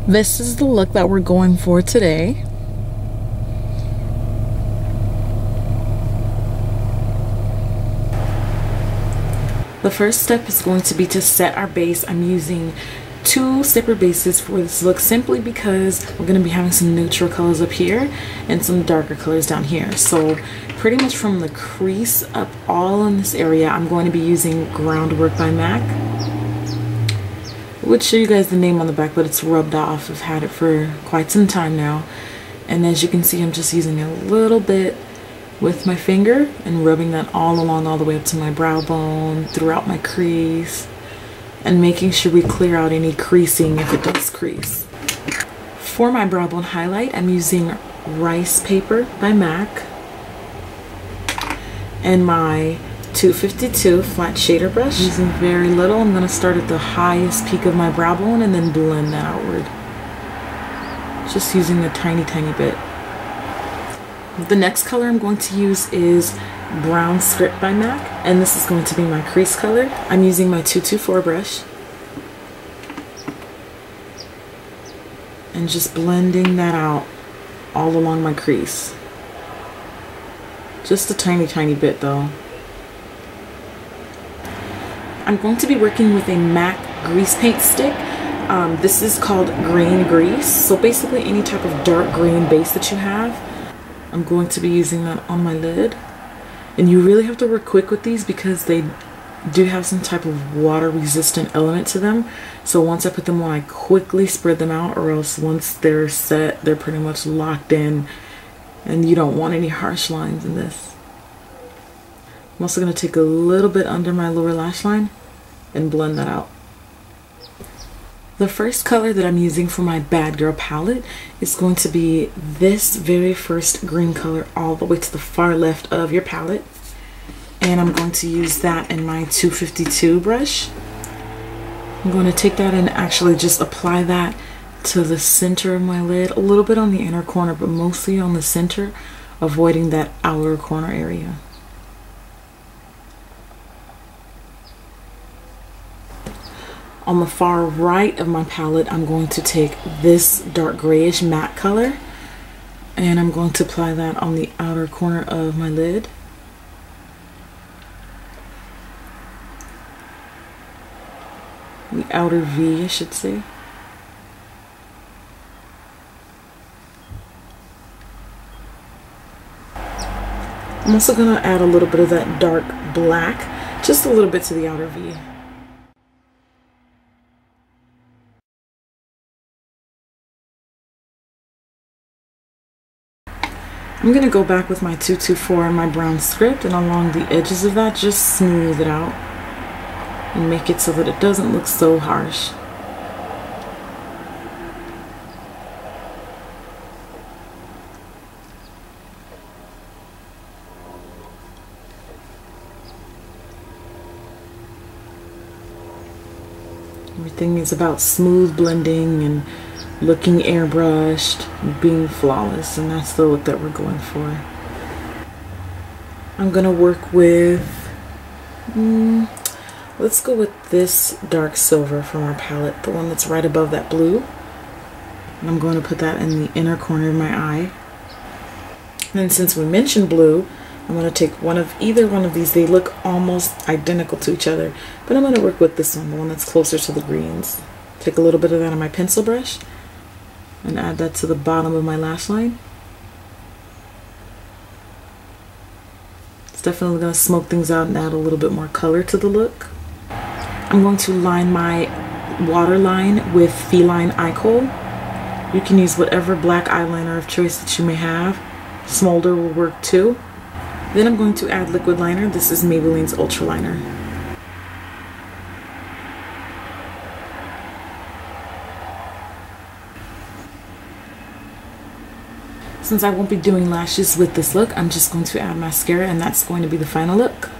This is the look that we're going for today. The first step is going to be to set our base. I'm using 2 separate bases for this look simply because we're going to be having some neutral colors up here and some darker colors down here. So pretty much from the crease up all in this area, I'm going to be using Groundwork by MAC. I would show you guys the name on the back, but it's rubbed off. I've had it for quite some time now. And as you can see, I'm just using a little bit with my finger and rubbing that all along, all the way up to my brow bone, throughout my crease, and making sure we clear out any creasing if it does crease. For my brow bone highlight, I'm using Ricepaper by MAC and my 252 flat shader brush. Using very little. I'm going to start at the highest peak of my brow bone and then blend that outward. Just using a tiny bit. The next color I'm going to use is Brown Script by MAC, and this is going to be my crease color. I'm using my 224 brush and just blending that out all along my crease. Just a tiny bit though. I'm going to be working with a MAC grease paint stick. This is called Greengrease. So basically any type of dark green base that you have, I'm going to be using that on my lid. And you really have to work quick with these because they do have some type of water resistant element to them. So once I put them on, I quickly spread them out, or else once they're set, they're pretty much locked in and you don't want any harsh lines in this. I'm also going to take a little bit under my lower lash line and blend that out. The first color that I'm using for my Bad Girl palette is going to be this very first green color all the way to the far left of your palette. And I'm going to use that in my 252 brush. I'm going to take that and actually just apply that to the center of my lid, a little bit on the inner corner, but mostly on the center, avoiding that outer corner area. On the far right of my palette, I'm going to take this dark grayish matte color and I'm going to apply that on the outer corner of my lid. The outer V, I should say. I'm also going to add a little bit of that dark black, just a little bit to the outer V. I'm going to go back with my 224 and my brown script, and along the edges of that, just smooth it out and make it so that it doesn't look so harsh. Everything is about smooth blending and looking airbrushed, being flawless, and that's the look that we're going for. I'm gonna work with, let's go with this dark silver from our palette, the one that's right above that blue. And I'm going to put that in the inner corner of my eye. And then since we mentioned blue, I'm going to take either one of these. They look almost identical to each other, but I'm going to work with this one, the one that's closer to the greens. Take a little bit of that on my pencil brush and add that to the bottom of my lash line. It's definitely going to smoke things out and add a little bit more color to the look. I'm going to line my waterline with Feline Eye Kohl. You can use whatever black eyeliner of choice that you may have. Smolder will work too. Then I'm going to add liquid liner. This is Maybelline's Ultra Liner. Since I won't be doing lashes with this look, I'm just going to add mascara, and that's going to be the final look.